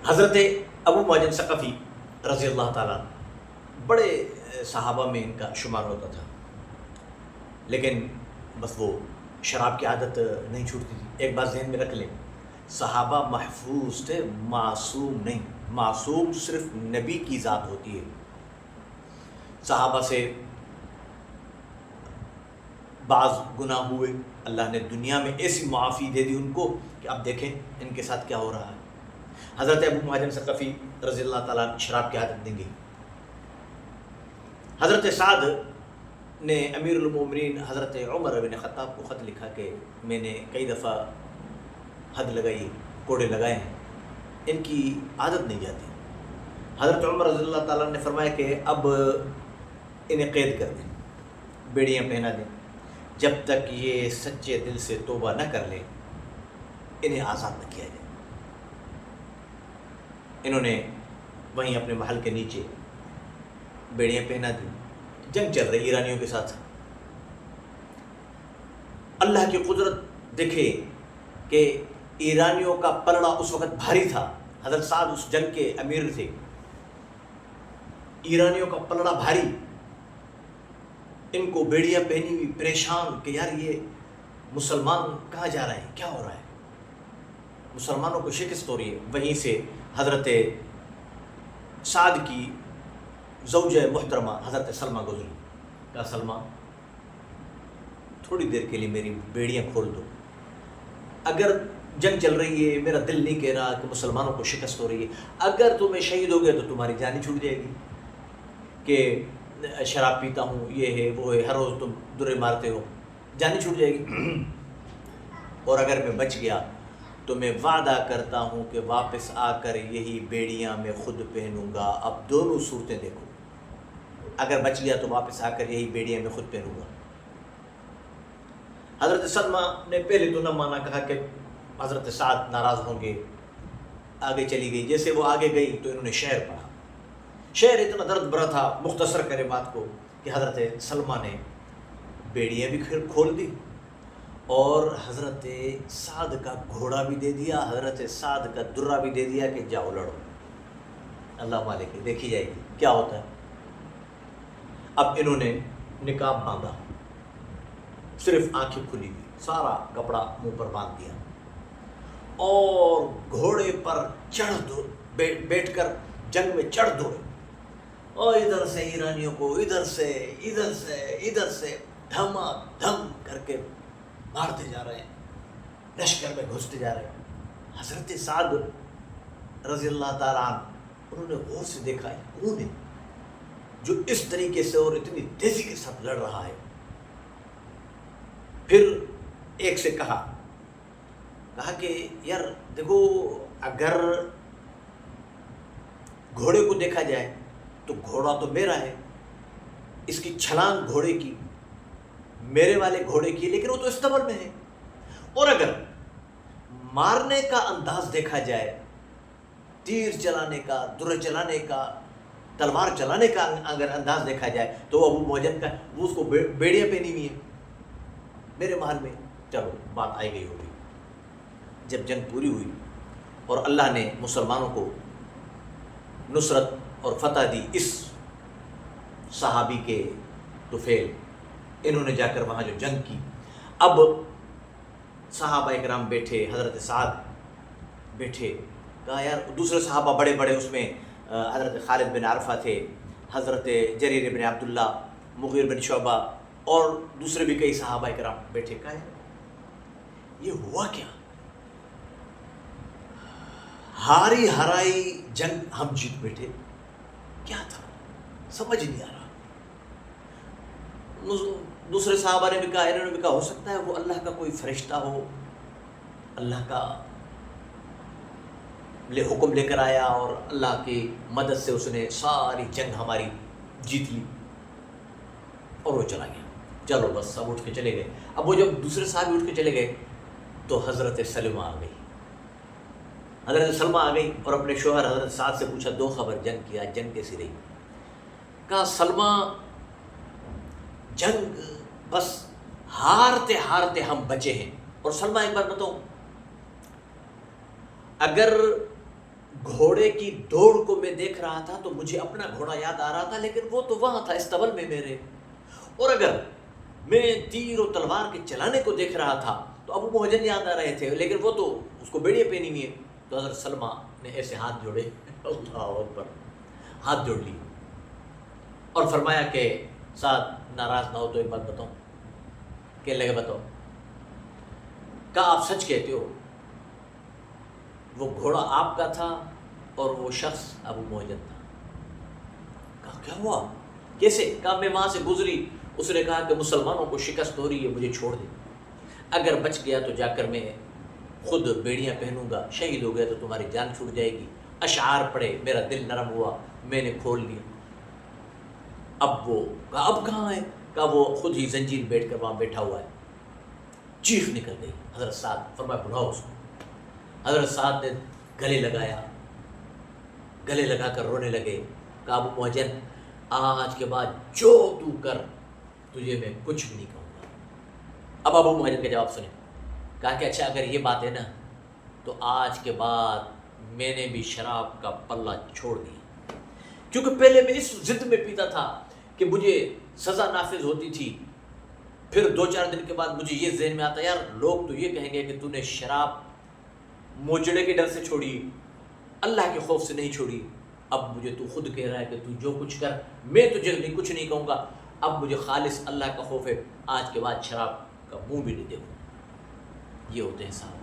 حضرت ابو معجم ثقفی رضی اللہ تعالیٰ بڑے صحابہ میں ان کا شمار ہوتا تھا، لیکن بس وہ شراب کی عادت نہیں چھوٹتی تھی۔ ایک بات ذہن میں رکھ لیں، صحابہ محفوظ تھے، معصوم نہیں۔ معصوم صرف نبی کی ذات ہوتی ہے۔ صحابہ سے بعض گناہ ہوئے، اللہ نے دنیا میں ایسی معافی دے دی ان کو کہ اب دیکھیں ان کے ساتھ کیا ہو رہا ہے۔ حضرت ابو معجم ثقفی رضی اللہ تعالیٰ شراب کی عادت دیں گے۔ حضرت سعد نے امیر المومنین حضرت عمر بن خطاب کو خط لکھا کہ میں نے کئی دفعہ حد لگائی، کوڑے لگائے ہیں، ان کی عادت نہیں جاتی۔ حضرت عمر رضی اللہ تعالیٰ نے فرمایا کہ اب انہیں قید کر دیں، بیڑیاں پہنا دیں، جب تک یہ سچے دل سے توبہ نہ کر لیں انہیں آزاد نہ کیا جائے۔ انہوں نے وہیں اپنے محل کے نیچے بیڑیاں پہنا دی۔ جنگ چل رہی ایرانیوں کے ساتھ۔ اللہ کی قدرت دیکھے کہ ایرانیوں کا پلڑا اس وقت بھاری تھا۔ حضرت سعد اس جنگ کے امیر تھے۔ ایرانیوں کا پلڑا بھاری، ان کو بیڑیاں پہنی ہوئی، پریشان کہ یار یہ مسلمان کہاں جا رہے ہیں، کیا ہو رہا ہے، مسلمانوں کو شکست ہو رہی ہے۔ وہیں سے حضرت سعد کی زوجہ محترمہ حضرت سلمہ گزری۔ کہا سلمہ تھوڑی دیر کے لیے میری بیڑیاں کھول دو، اگر جنگ چل رہی ہے، میرا دل نہیں کہہ رہا کہ مسلمانوں کو شکست ہو رہی ہے، اگر تمہیں شہید ہو گئے تو تمہاری جان ہی چھوٹ جائے گی کہ شراب پیتا ہوں، یہ ہے وہ ہے، ہر روز تم درے مارتے ہو، جان ہی چھوٹ جائے گی۔ اور اگر میں بچ گیا تو میں وعدہ کرتا ہوں کہ واپس آ کر یہی بیڑیاں میں خود پہنوں گا۔ اب دونوں صورتیں دیکھو، اگر بچ گیا تو واپس آ کر یہی بیڑیاں میں خود پہنوں گا۔ حضرت سلمہ نے پہلے تو نہ مانا، کہا کہ حضرت سعد ناراض ہوں گے، آگے چلی گئی۔ جیسے وہ آگے گئی تو انہوں نے شعر پڑھا۔ شعر اتنا درد بھرا تھا، مختصر کرے بات کو، کہ حضرت سلمہ نے بیڑیاں بھی کھول دی اور حضرت سعد کا گھوڑا بھی دے دیا، حضرت سعد کا درہ بھی دے دیا کہ جاؤ لڑو، اللہ مالک ہے، دیکھی جائے گی کیا ہوتا ہے۔ اب انہوں نے نقاب باندھا، صرف آنکھیں کھلی ہوئی، سارا کپڑا منہ پر باندھ دیا اور گھوڑے پر بیٹھ کر جنگ میں چڑھ دوڑے، اور ادھر سے ایرانیوں کو ادھر سے دھما دھم کر کے مارتے جا رہے ہیں، لشکر میں گھستے جا رہے ہیں۔ حضرت سعد رضی اللہ تعالیٰ عنہ انہوں نے غور سے دیکھا ہے کون ہے جو اس طریقے سے اور اتنی تیزی کے ساتھ لڑ رہا ہے۔ پھر ایک سے کہا کہ یار دیکھو، اگر گھوڑے کو دیکھا جائے تو گھوڑا تو میرا ہے، اس کی چھلانگ گھوڑے کی میرے والے گھوڑے کی، لیکن وہ تو استبر میں ہے، اور اگر مارنے کا انداز دیکھا جائے، تیر چلانے کا، درہ چلانے کا، تلوار چلانے کا اگر انداز دیکھا جائے تو ابو معجم کا وہ اس کو بیڑیاں پہنی ہوئی ہیں میرے محل میں۔ چلو بات آئی گئی ہوگی۔ جب جنگ پوری ہوئی اور اللہ نے مسلمانوں کو نصرت اور فتح دی، اس صحابی کے طفیل انہوں نے جا کر وہاں جو جنگ کی، اب صحابہ اکرام بیٹھے، حضرت سعد بیٹھے، کہا یار دوسرے صحابہ بڑے بڑے، اس میں حضرت خالد بن عرفہ تھے، حضرت جریر بن عبداللہ، مغیر بن شعبہ اور دوسرے بھی کئی صحابہ اکرام بیٹھے۔ کہا یہ ہوا کیا؟ ہاری ہرائی جنگ ہم جیت بیٹھے، کیا تھا سمجھ نہیں آ رہا۔ دوسرے صحابہ نے بھی کہا، انہوں نے بھی کہا ہو سکتا ہے وہ اللہ کا کوئی فرشتہ ہو، اللہ کا حکم لے کر آیا اور اللہ کی مدد سے اس نے ساری جنگ ہماری جیت لی اور وہ چلا گیا۔ چلو بس اب اٹھ کے چلے گئے۔ اب وہ جب دوسرے صحابی اٹھ کے چلے گئے تو حضرت سلمہ آ گئی۔ حضرت سلمہ آ گئی اور اپنے شوہر حضرت سعد سے پوچھا، دو خبر جنگ کیا، جنگ کیسی رہی؟ کہا سلمہ جنگ بس ہارتے ہارتے ہم بچے ہیں۔ اور سلمہ ایک بات بتاؤں، اگر گھوڑے کی دوڑ کو میں دیکھ رہا تھا تو مجھے اپنا گھوڑا یاد آ رہا تھا، لیکن وہ تو وہاں تھا استبل میں میرے. اور اگر میں تیر و تلوار کے چلانے کو دیکھ رہا تھا تو ابو محجن یاد آ رہے تھے، لیکن وہ تو اس کو بیڑیاں پہنی ہوئی ہے. تو حضرت سلمہ نے ایسے ہاتھ جوڑے، اللہ اکبر، ہاتھ جوڑ لی اور فرمایا کہ سعد ناراض نہ ہو تو ایک بات بتاؤں. کہنے لگے بتاؤ. کہا آپ سچ کہتے ہو، وہ گھوڑا آپ کا تھا اور وہ شخص ابو محجن تھا. کہا کیا ہوا، کیسے؟ کہا میں وہاں سے گزری، اس نے کہا کہ مسلمانوں کو شکست ہو رہی ہے، مجھے چھوڑ دے، اگر بچ گیا تو جا کر میں خود بیڑیاں پہنوں گا، شہید ہو گیا تو تمہاری جان چھوٹ جائے گی. اشعار پڑے، میرا دل نرم ہوا، میں نے کھول لیا. اب وہ کہا اب کہاں ہے؟ کہا وہ خود ہی زنجیر بیٹھ کر وہاں بیٹھا ہوا ہے. چیخ نکل گئی. حضرت سعد فرمایا بلاؤ اس کو. حضرت سعد نے گلے لگایا، گلے لگا کر رونے لگے. کہا ابو محجن آج کے بعد جو تو کر، تجھے میں کچھ بھی نہیں کہوں گا. اب ابو محجن کا جواب سنیں. کہا کہ اچھا اگر یہ بات ہے نا تو آج کے بعد میں نے بھی شراب کا پلہ چھوڑ دیا، کیونکہ پہلے میں اس ضد میں پیتا تھا کہ مجھے سزا نافذ ہوتی تھی. پھر 2-4 دن کے بعد مجھے یہ ذہن میں آتا یار لوگ تو یہ کہیں گے کہ تو نے شراب موچڑے کے ڈر سے چھوڑی، اللہ کے خوف سے نہیں چھوڑی. اب مجھے تو خود کہہ رہا ہے کہ تو جو کچھ کر، میں تجھے کچھ نہیں کہوں گا. اب مجھے خالص اللہ کا خوف ہے، آج کے بعد شراب کا منہ بھی نہیں دیکھوں. یہ ہوتے ہیں صاحب